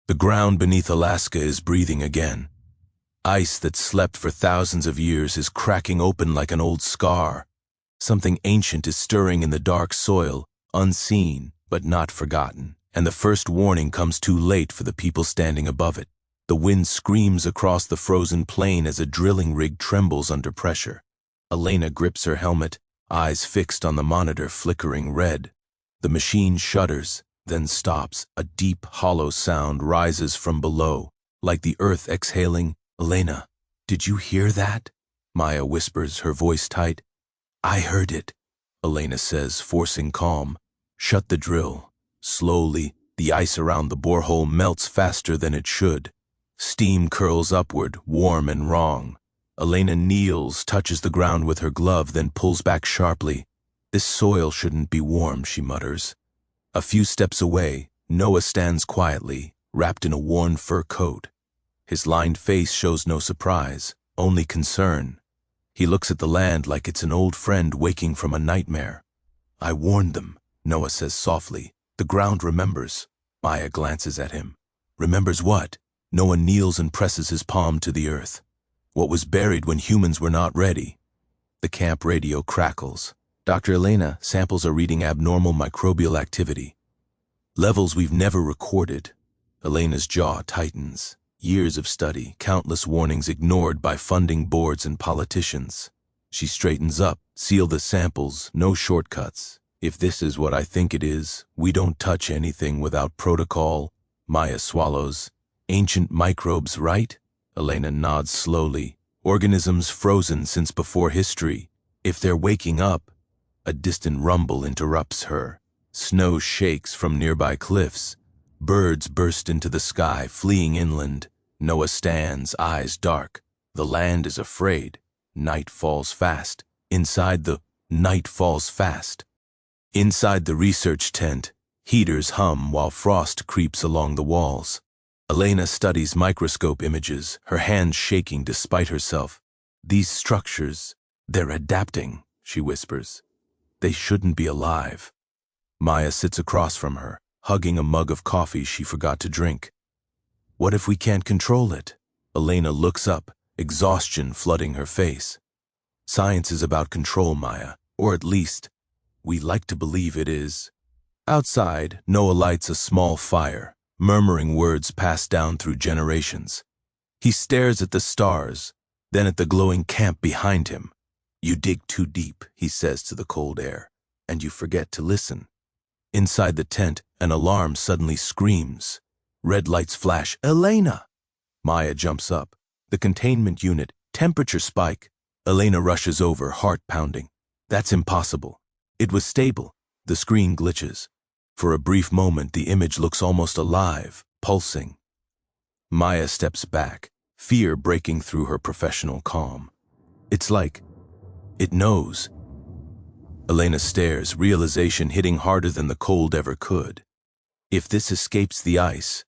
The ground beneath Alaska is breathing again. Ice that slept for thousands of years is cracking open like an old scar. Something ancient is stirring in the dark soil, unseen but not forgotten. And the first warning comes too late for the people standing above it. The wind screams across the frozen plain as a drilling rig trembles under pressure. Elena grips her helmet, eyes fixed on the monitor flickering red. The machine shudders, then stops. A deep, hollow sound rises from below, like the earth exhaling. "Elena, did you hear that?" Maya whispers, her voice tight. "I heard it," Elena says, forcing calm. "Shut the drill." Slowly, the ice around the borehole melts faster than it should. Steam curls upward, warm and wrong. Elena kneels, touches the ground with her glove, then pulls back sharply. "This soil shouldn't be warm," she mutters. A few steps away, Noah stands quietly, wrapped in a worn fur coat. His lined face shows no surprise, only concern. He looks at the land like it's an old friend waking from a nightmare. "I warned them," Noah says softly. "The ground remembers." Maya glances at him. "Remembers what?" Noah kneels and presses his palm to the earth. "What was buried when humans were not ready." The camp radio crackles. "Dr. Elena, samples are reading abnormal microbial activity. Levels we've never recorded." Elena's jaw tightens. Years of study, countless warnings ignored by funding boards and politicians. She straightens up. "Seal the samples, no shortcuts. If this is what I think it is, we don't touch anything without protocol." Maya swallows. "Ancient microbes, right?" Elena nods slowly. "Organisms frozen since before history. If they're waking up..." A distant rumble interrupts her. Snow shakes from nearby cliffs. Birds burst into the sky, fleeing inland. Noah stands, eyes dark. The land is afraid. Night falls fast. Inside the research tent, heaters hum while frost creeps along the walls. Elena studies microscope images, her hands shaking despite herself. "These structures, they're adapting," she whispers. "They shouldn't be alive." Maya sits across from her, hugging a mug of coffee she forgot to drink. "What if we can't control it?" Elena looks up, exhaustion flooding her face. "Science is about control, Maya, or at least, we like to believe it is." Outside, Noah lights a small fire, murmuring words passed down through generations. He stares at the stars, then at the glowing camp behind him. "You dig too deep," he says to the cold air, "and you forget to listen." Inside the tent, an alarm suddenly screams. Red lights flash. "Elena!" Maya jumps up. The containment unit, temperature spike. Elena rushes over, heart pounding. "That's impossible." "It was stable." The screen glitches. For a brief moment, the image looks almost alive, pulsing. Maya steps back, fear breaking through her professional calm. It's like it knows. Elena stares, realization hitting harder than the cold ever could. If this escapes the ice,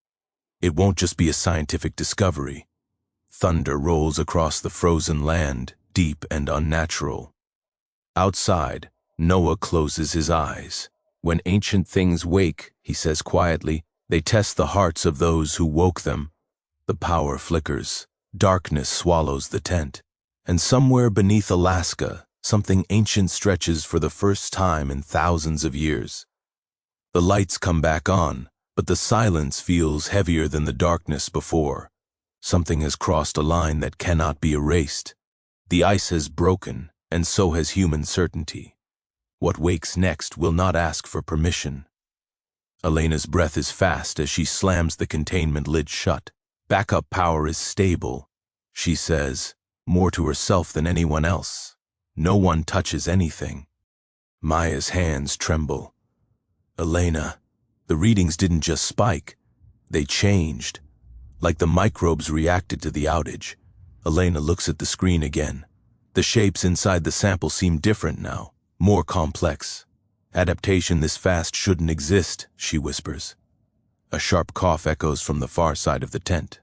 it won't just be a scientific discovery. Thunder rolls across the frozen land, deep and unnatural. Outside, Noah closes his eyes. "When ancient things wake," he says quietly, "they test the hearts of those who woke them." The power flickers. Darkness swallows the tent. And somewhere beneath Alaska, something ancient stretches for the first time in thousands of years. The lights come back on, but the silence feels heavier than the darkness before. Something has crossed a line that cannot be erased. The ice has broken, and so has human certainty. What wakes next will not ask for permission. Elena's breath is fast as she slams the containment lid shut. Backup power is stable, she says, more to herself than anyone else. No one touches anything. Maya's hands tremble. "Elena, the readings didn't just spike. They changed. Like the microbes reacted to the outage." Elena looks at the screen again. The shapes inside the sample seem different now, more complex. "Adaptation this fast shouldn't exist," she whispers. A sharp cough echoes from the far side of the tent.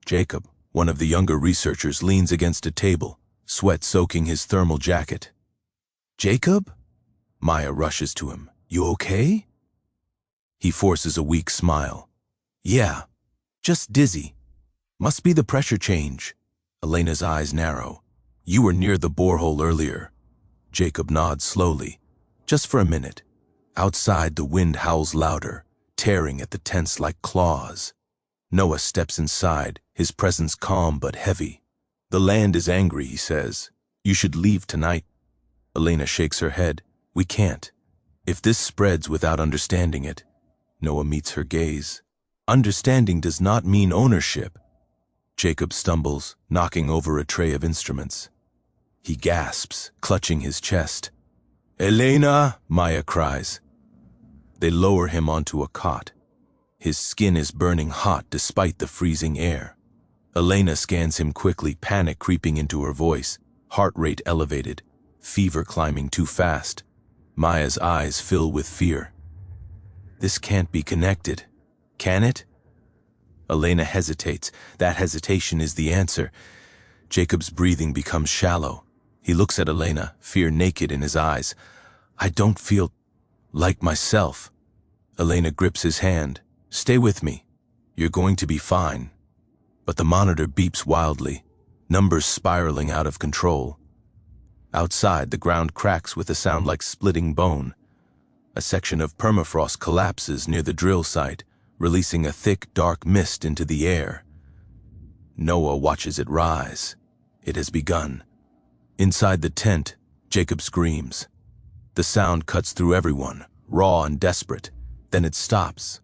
Jacob, one of the younger researchers, leans against a table, sweat soaking his thermal jacket. "Jacob?" Maya rushes to him. "You okay?" He forces a weak smile. "Yeah, Just dizzy. Must be the pressure change. Elena's eyes narrow. You were near the borehole earlier. Jacob nods slowly. Just for a minute. Outside, the wind howls louder, tearing at the tents like claws. Noah steps inside, his presence calm but heavy. The land is angry, he says. You should leave tonight. Elena shakes her head. We can't. If this spreads without understanding it. Noah meets her gaze. Understanding does not mean ownership. Jacob stumbles, knocking over a tray of instruments. He gasps, clutching his chest. Elena, Maya cries. They lower him onto a cot. His skin is burning hot despite the freezing air. Elena scans him quickly, panic creeping into her voice, heart rate elevated, fever climbing too fast. Maya's eyes fill with fear. This can't be connected. Can it? Elena hesitates. That hesitation is the answer. Jacob's breathing becomes shallow. He looks at Elena, fear naked in his eyes. I don't feel like myself. Elena grips his hand. Stay with me. You're going to be fine. But the monitor beeps wildly, numbers spiraling out of control. Outside, the ground cracks with a sound like splitting bone. A section of permafrost collapses near the drill site, releasing a thick, dark mist into the air. Noah watches it rise. It has begun. Inside the tent, Jacob screams. The sound cuts through everyone, raw and desperate. Then it stops.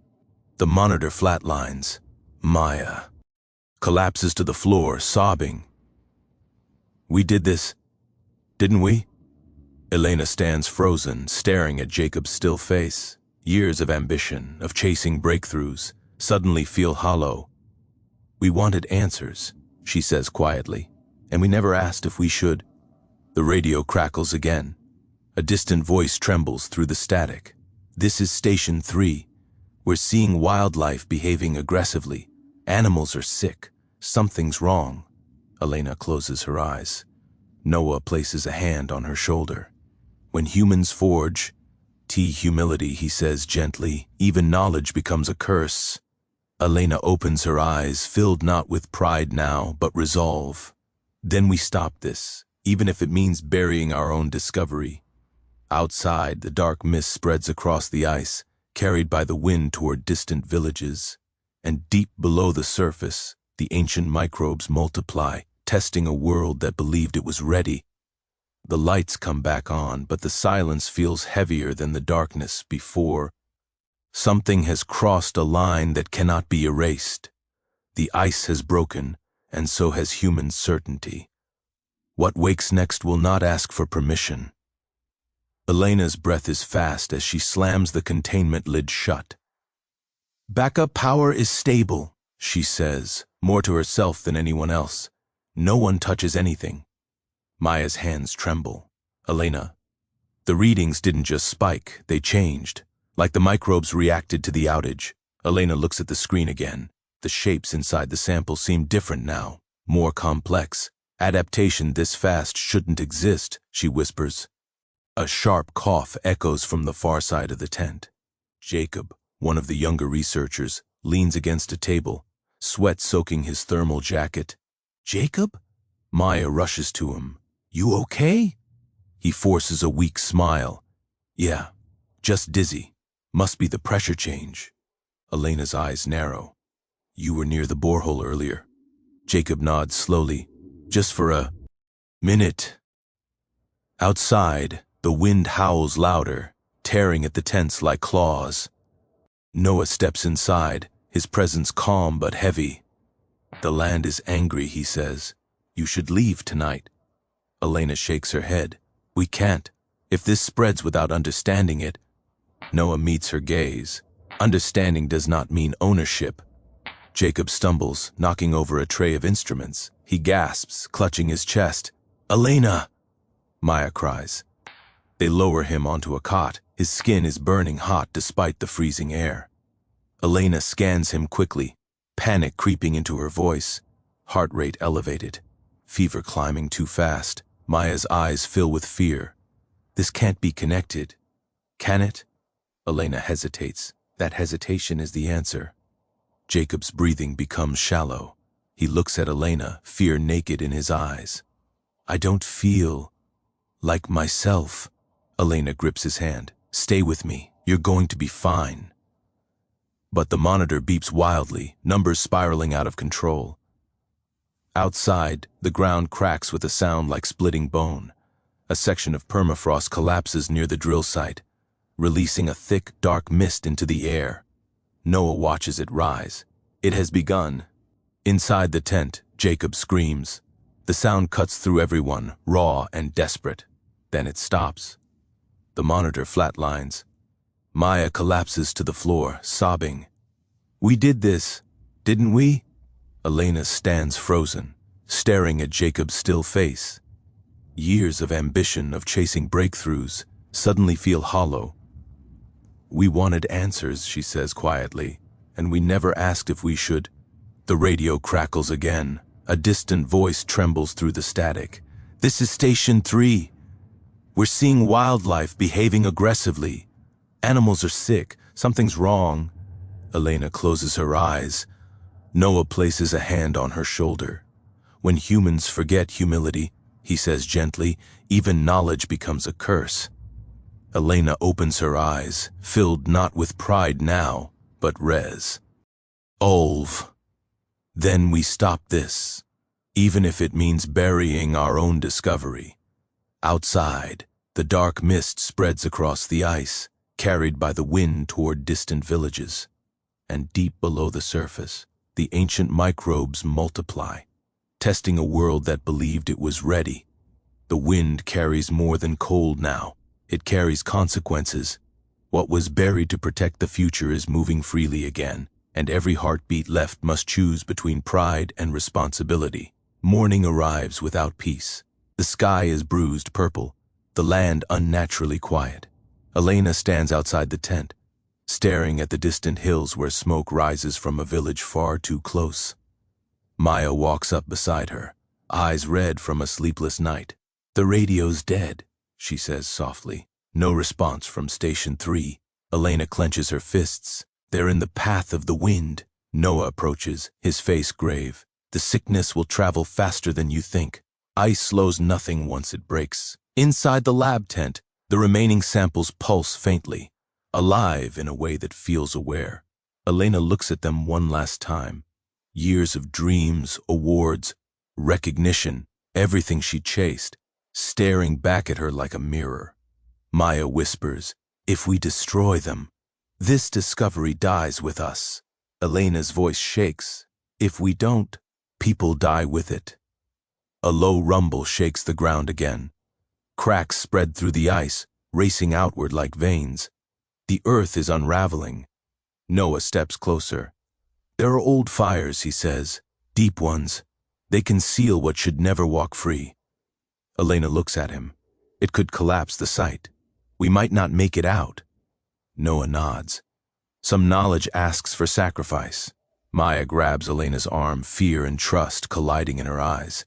The monitor flatlines. Maya collapses to the floor, sobbing. We did this, didn't we? Elena stands frozen, staring at Jacob's still face. Years of ambition, of chasing breakthroughs, suddenly feel hollow. We wanted answers, she says quietly, and we never asked if we should. The radio crackles again. A distant voice trembles through the static. This is Station 3. We're seeing wildlife behaving aggressively. Animals are sick. Something's wrong. Elena closes her eyes. Noah places a hand on her shoulder. When humans forge, humility, he says gently, even knowledge becomes a curse. Elena opens her eyes, filled not with pride now, but resolve. Then we stop this, even if it means burying our own discovery. Outside, the dark mist spreads across the ice, carried by the wind toward distant villages. And deep below the surface, the ancient microbes multiply, testing a world that believed it was ready. The lights come back on, but the silence feels heavier than the darkness before. Something has crossed a line that cannot be erased. The ice has broken, and so has human certainty. What wakes next will not ask for permission. Elena's breath is fast as she slams the containment lid shut. Backup power is stable, she says, more to herself than anyone else. No one touches anything. Maya's hands tremble. Elena. The readings didn't just spike, they changed. Like the microbes reacted to the outage. Elena looks at the screen again. The shapes inside the sample seem different now, more complex. Adaptation this fast shouldn't exist, she whispers. A sharp cough echoes from the far side of the tent. Jacob, one of the younger researchers, leans against a table, sweat soaking his thermal jacket. Jacob? Maya rushes to him. You okay? He forces a weak smile. Yeah, just dizzy. Must be the pressure change. Elena's eyes narrow. You were near the borehole earlier. Jacob nods slowly. Just for a minute. Outside, the wind howls louder, tearing at the tents like claws. Noah steps inside, his presence calm but heavy. The land is angry, he says. You should leave tonight. Elena shakes her head. We can't. If this spreads without understanding it. Noah meets her gaze. Understanding does not mean ownership. Jacob stumbles, knocking over a tray of instruments. He gasps, clutching his chest. Elena! Maya cries. They lower him onto a cot. His skin is burning hot despite the freezing air. Elena scans him quickly, panic creeping into her voice, heart rate elevated, fever climbing too fast. Maya's eyes fill with fear. This can't be connected. Can it? Elena hesitates. That hesitation is the answer. Jacob's breathing becomes shallow. He looks at Elena, fear naked in his eyes. I don't feel like myself. Elena grips his hand. Stay with me. You're going to be fine. But the monitor beeps wildly, numbers spiraling out of control. Outside, the ground cracks with a sound like splitting bone. A section of permafrost collapses near the drill site, releasing a thick, dark mist into the air. Noah watches it rise. It has begun. Inside the tent, Jacob screams. The sound cuts through everyone, raw and desperate. Then it stops. The monitor flatlines. Maya collapses to the floor, sobbing. We did this, didn't we? Elena stands frozen, staring at Jacob's still face. Years of ambition, of chasing breakthroughs, suddenly feel hollow. We wanted answers, she says quietly, and we never asked if we should. The radio crackles again. A distant voice trembles through the static. This is Station 3. We're seeing wildlife behaving aggressively. Animals are sick. Something's wrong. Elena closes her eyes. Noah places a hand on her shoulder. When humans forget humility, he says gently, even knowledge becomes a curse. Elena opens her eyes, filled not with pride now, but res. Olv. Then we stop this, even if it means burying our own discovery. Outside, the dark mist spreads across the ice, carried by the wind toward distant villages. And deep below the surface, the ancient microbes multiply, testing a world that believed it was ready. The wind carries more than cold now. It carries consequences. What was buried to protect the future is moving freely again, and every heartbeat left must choose between pride and responsibility. Morning arrives without peace. The sky is bruised purple, the land unnaturally quiet. Elena stands outside the tent, staring at the distant hills where smoke rises from a village far too close. Maya walks up beside her, eyes red from a sleepless night. The radio's dead, she says softly. No response from Station 3. Elena clenches her fists. They're in the path of the wind. Noah approaches, his face grave. The sickness will travel faster than you think. Ice slows nothing once it breaks. Inside the lab tent, the remaining samples pulse faintly, alive in a way that feels aware. Elena looks at them one last time. Years of dreams, awards, recognition, everything she chased, staring back at her like a mirror. Maya whispers, if we destroy them, this discovery dies with us. Elena's voice shakes. If we don't, people die with it. A low rumble shakes the ground again. Cracks spread through the ice, racing outward like veins. The earth is unraveling. Noah steps closer. There are old fires, he says, deep ones. They conceal what should never walk free. Elena looks at him. It could collapse the site. We might not make it out. Noah nods. Some knowledge asks for sacrifice. Maya grabs Elena's arm, fear and trust colliding in her eyes.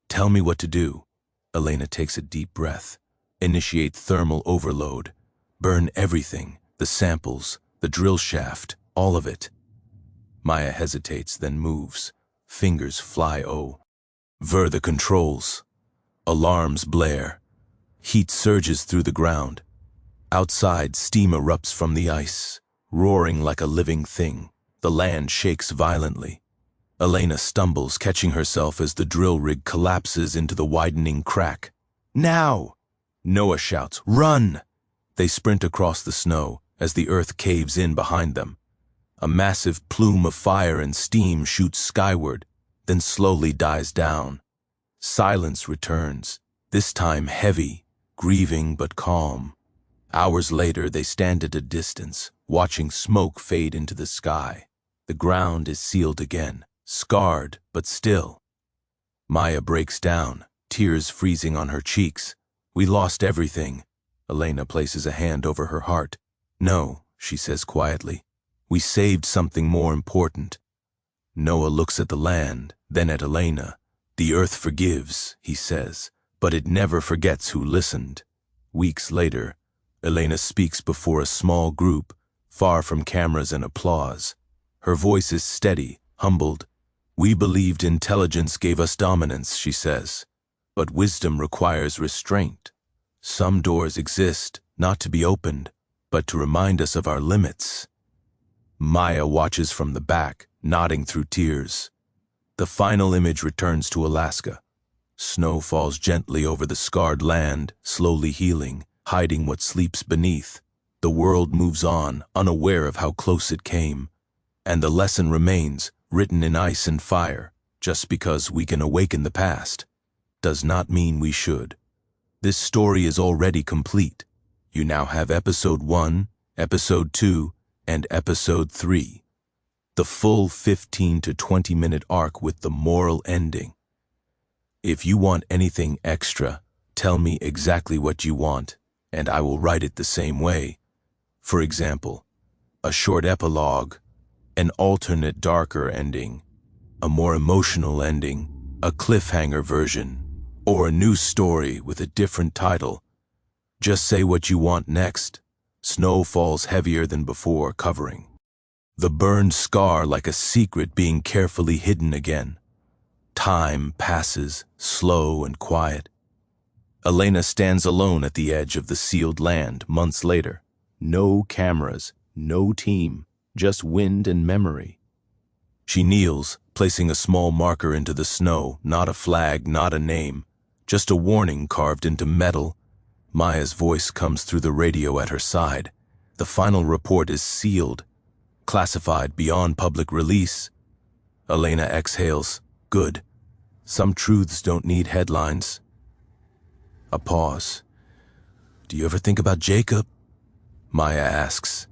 Tell me what to do. Elena takes a deep breath. Initiate thermal overload. Burn everything, the samples, the drill shaft, all of it. Maya hesitates, then moves. Fingers fly over the controls. Alarms blare. Heat surges through the ground. Outside, steam erupts from the ice, roaring like a living thing. The land shakes violently. Elena stumbles, catching herself as the drill rig collapses into the widening crack. Now! Noah shouts, run! They sprint across the snow as the earth caves in behind them. A massive plume of fire and steam shoots skyward, then slowly dies down. Silence returns, this time heavy, grieving but calm. Hours later, they stand at a distance, watching smoke fade into the sky. The ground is sealed again, scarred but still. Maya breaks down, tears freezing on her cheeks. We lost everything. Elena places a hand over her heart. No, she says quietly. We saved something more important. Noah looks at the land, then at Elena. The earth forgives, he says, but it never forgets who listened. Weeks later, Elena speaks before a small group, far from cameras and applause. Her voice is steady, humbled. "We believed intelligence gave us dominance," she says. "But wisdom requires restraint. Some doors exist, not to be opened, but to remind us of our limits." Maya watches from the back, nodding through tears. The final image returns to Alaska. Snow falls gently over the scarred land, slowly healing, hiding what sleeps beneath. The world moves on, unaware of how close it came. And the lesson remains, written in ice and fire. Just because we can awaken the past does not mean we should. This story is already complete. You now have Episode 1, Episode 2, and Episode 3. The full 15 to 20-minute arc with the moral ending. If you want anything extra, tell me exactly what you want, and I will write it the same way. For example, a short epilogue, an alternate darker ending, a more emotional ending, a cliffhanger version, or a new story with a different title. Just say what you want next. Snow falls heavier than before, covering the burned scar like a secret being carefully hidden again. Time passes, slow and quiet. Elena stands alone at the edge of the sealed land months later. No cameras, no team, just wind and memory. She kneels, placing a small marker into the snow, not a flag, not a name, just a warning carved into metal. Maya's voice comes through the radio at her side. The final report is sealed, classified beyond public release. Elena exhales. Good. Some truths don't need headlines. A pause. "Do you ever think about Jacob?" Maya asks.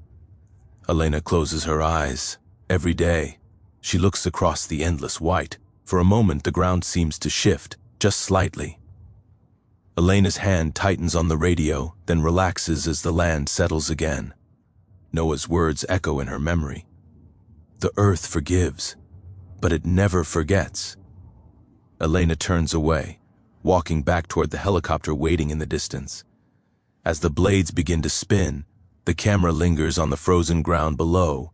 Elena closes her eyes. Every day. She looks across the endless white. For a moment the ground seems to shift, just slightly. Elena's hand tightens on the radio, then relaxes as the land settles again. Noah's words echo in her memory. The earth forgives, but it never forgets. Elena turns away, walking back toward the helicopter waiting in the distance. As the blades begin to spin, the camera lingers on the frozen ground below.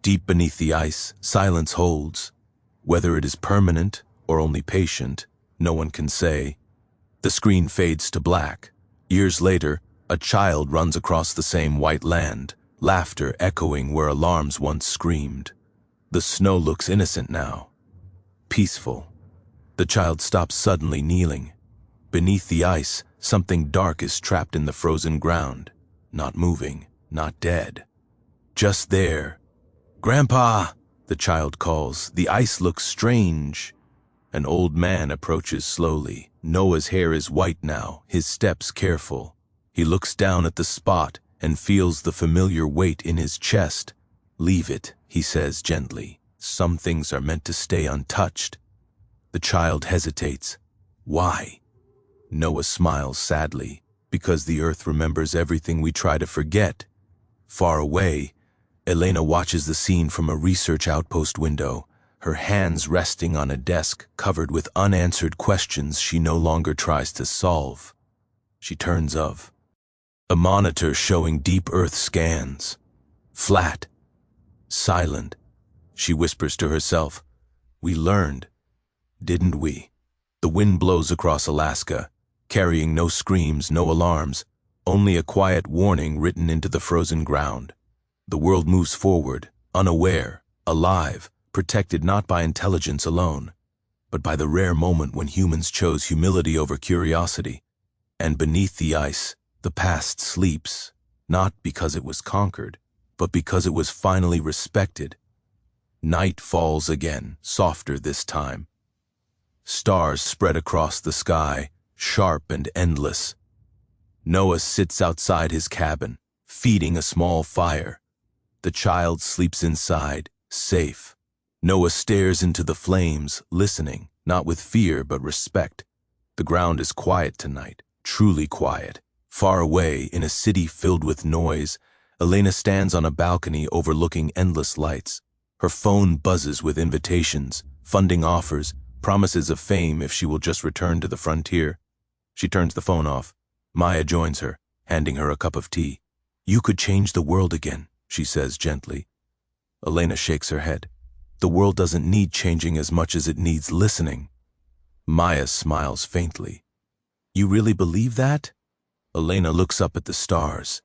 Deep beneath the ice, silence holds. Whether it is permanent or only patient, no one can say. The screen fades to black. Years later, a child runs across the same white land, laughter echoing where alarms once screamed. The snow looks innocent now, peaceful. The child stops suddenly, kneeling. Beneath the ice, something dark is trapped in the frozen ground, not moving, not dead. Just there. "Grandpa!" the child calls. The ice looks strange. An old man approaches slowly. Noah's hair is white now, his steps careful. He looks down at the spot and feels the familiar weight in his chest. "Leave it," he says gently. "Some things are meant to stay untouched." The child hesitates. Why? Noah smiles sadly. Because the earth remembers everything we try to forget. Far away, Elena watches the scene from a research outpost window, her hands resting on a desk covered with unanswered questions she no longer tries to solve. She turns of. A monitor showing deep earth scans. Flat. Silent. She whispers to herself, "We learned, didn't we?" The wind blows across Alaska, carrying no screams, no alarms, only a quiet warning written into the frozen ground. The world moves forward, unaware, alive, protected not by intelligence alone, but by the rare moment when humans chose humility over curiosity. And beneath the ice, the past sleeps, not because it was conquered, but because it was finally respected. Night falls again, softer this time. Stars spread across the sky, sharp and endless. Noah sits outside his cabin, feeding a small fire. The child sleeps inside, safe. Noah stares into the flames, listening, not with fear but respect. The ground is quiet tonight, truly quiet. Far away, in a city filled with noise, Elena stands on a balcony overlooking endless lights. Her phone buzzes with invitations, funding offers, promises of fame if she will just return to the frontier. She turns the phone off. Maya joins her, handing her a cup of tea. "You could change the world again," she says gently. Elena shakes her head. The world doesn't need changing as much as it needs listening. Maya smiles faintly. You really believe that? Elena looks up at the stars.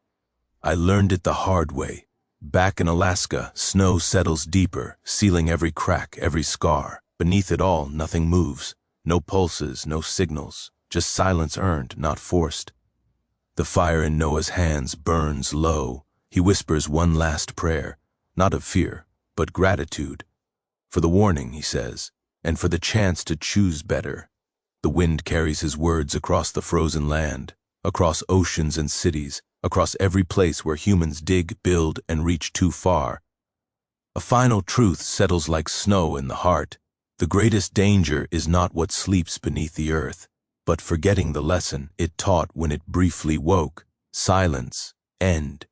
I learned it the hard way. Back in Alaska, snow settles deeper, sealing every crack, every scar. Beneath it all, nothing moves. No pulses, no signals. Just silence earned, not forced. The fire in Noah's hands burns low. He whispers one last prayer, not of fear, but gratitude. For the warning, he says, and for the chance to choose better. The wind carries his words across the frozen land, across oceans and cities, across every place where humans dig, build, and reach too far. A final truth settles like snow in the heart. The greatest danger is not what sleeps beneath the earth, but forgetting the lesson it taught when it briefly woke. Silence. End.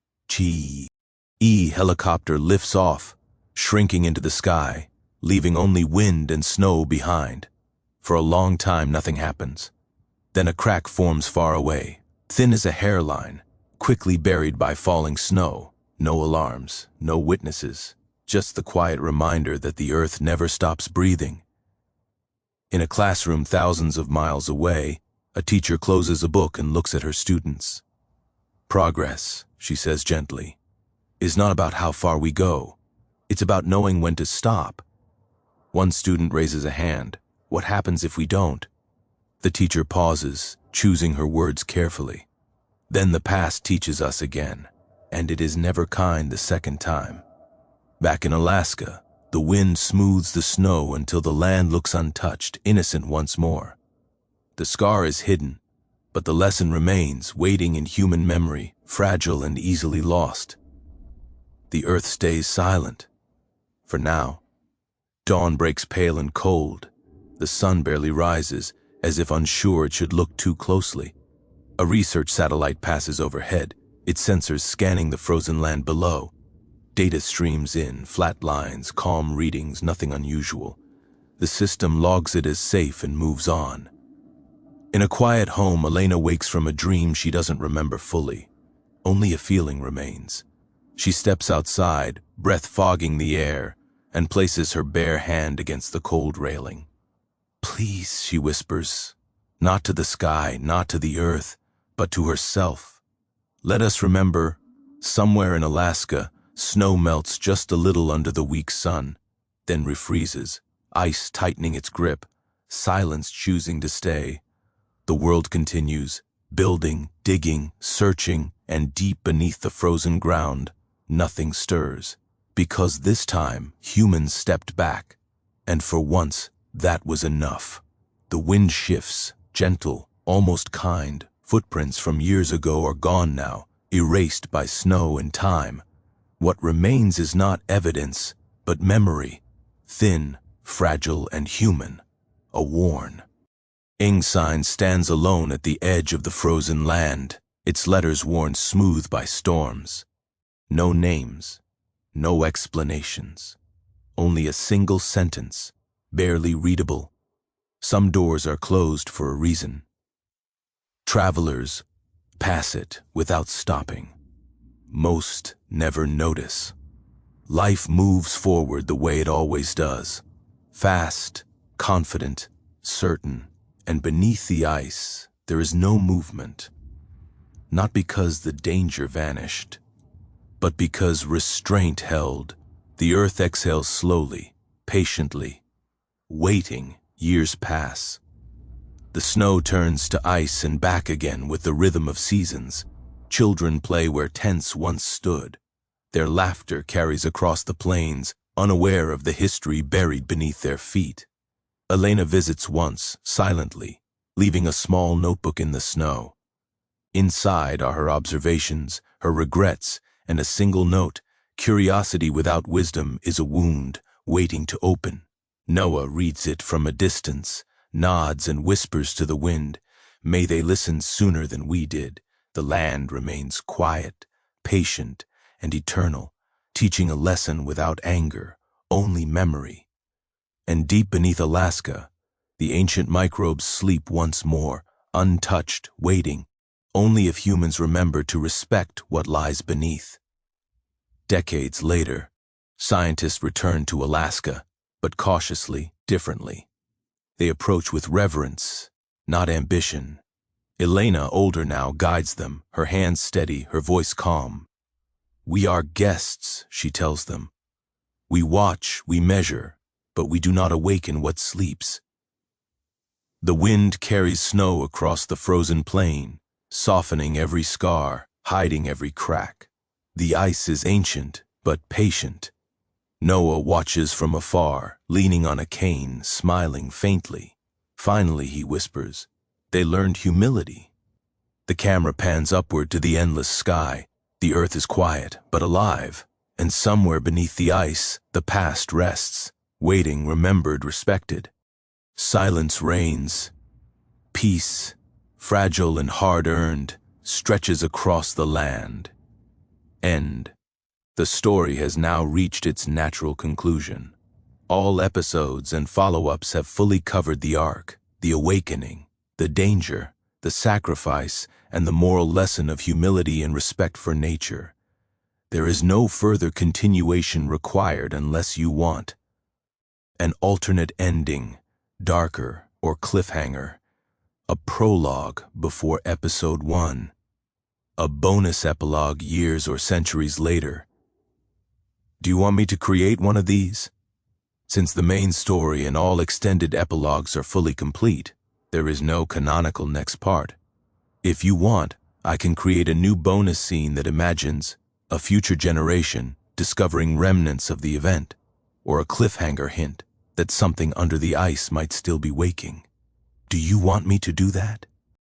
Helicopter lifts off, shrinking into the sky, leaving only wind and snow behind. For a long time, nothing happens. Then a crack forms far away, thin as a hairline, quickly buried by falling snow. No alarms, no witnesses, just the quiet reminder that the earth never stops breathing. In a classroom thousands of miles away, a teacher closes a book and looks at her students. Progress, she says gently, is not about how far we go. It's about knowing when to stop. One student raises a hand. What happens if we don't? The teacher pauses, choosing her words carefully. Then the past teaches us again, and it is never kind the second time. Back in Alaska, the wind smooths the snow until the land looks untouched, innocent once more. The scar is hidden, but the lesson remains, waiting in human memory, fragile and easily lost. The earth stays silent. For now. Dawn breaks pale and cold. The sun barely rises, as if unsure it should look too closely. A research satellite passes overhead, its sensors scanning the frozen land below. Data streams in, flat lines, calm readings, nothing unusual. The system logs it as safe and moves on. In a quiet home, Elena wakes from a dream she doesn't remember fully. Only a feeling remains. She steps outside, breath fogging the air, and places her bare hand against the cold railing. Please, she whispers, not to the sky, not to the earth, but to herself. Let us remember, somewhere in Alaska, snow melts just a little under the weak sun, then refreezes, ice tightening its grip, silence choosing to stay. The world continues, building, digging, searching, and deep beneath the frozen ground, nothing stirs. Because this time, humans stepped back, and for once, that was enough. The wind shifts, gentle, almost kind. Footprints from years ago are gone now, erased by snow and time. What remains is not evidence, but memory, thin, fragile, and human, a worn. Ensign stands alone at the edge of the frozen land, its letters worn smooth by storms. No names, no explanations, only a single sentence, barely readable. Some doors are closed for a reason. Travelers pass it without stopping. Most never notice. Life moves forward the way it always does. Fast, confident, certain, and beneath the ice, there is no movement. Not because the danger vanished, but because restraint held. The earth exhales slowly, patiently. Waiting, years pass. The snow turns to ice and back again with the rhythm of seasons. Children play where tents once stood. Their laughter carries across the plains, unaware of the history buried beneath their feet. Elena visits once, silently, leaving a small notebook in the snow. Inside are her observations, her regrets, and a single note: curiosity without wisdom is a wound waiting to open. Noah reads it from a distance, nods and whispers to the wind. May they listen sooner than we did. The land remains quiet, patient, and eternal, teaching a lesson without anger, only memory. And deep beneath Alaska, the ancient microbes sleep once more, untouched, waiting, only if humans remember to respect what lies beneath. Decades later, Scientists return to Alaska, but cautiously, differently. They approach with reverence, not ambition. Elena, older now, guides them, her hands steady, her voice calm. "We are guests," she tells them. "We watch, we measure, but we do not awaken what sleeps." The wind carries snow across the frozen plain, softening every scar, hiding every crack. The ice is ancient, but patient. Noah watches from afar, leaning on a cane, smiling faintly. Finally, he whispers, "They learned humility." The camera pans upward to the endless sky. The earth is quiet, but alive, and somewhere beneath the ice, the past rests, waiting, remembered, respected. Silence reigns. Peace, fragile and hard-earned, stretches across the land. End. The story has now reached its natural conclusion. All episodes and follow-ups have fully covered the arc, the awakening, the danger, the sacrifice, and the moral lesson of humility and respect for nature. There is no further continuation required unless you want an alternate ending, darker or cliffhanger, a prologue before episode 1, a bonus epilogue years or centuries later. Do you want me to create one of these? Since the main story and all extended epilogues are fully complete, there is no canonical next part. If you want, I can create a new bonus scene that imagines a future generation discovering remnants of the event, or a cliffhanger hint that something under the ice might still be waking. Do you want me to do that?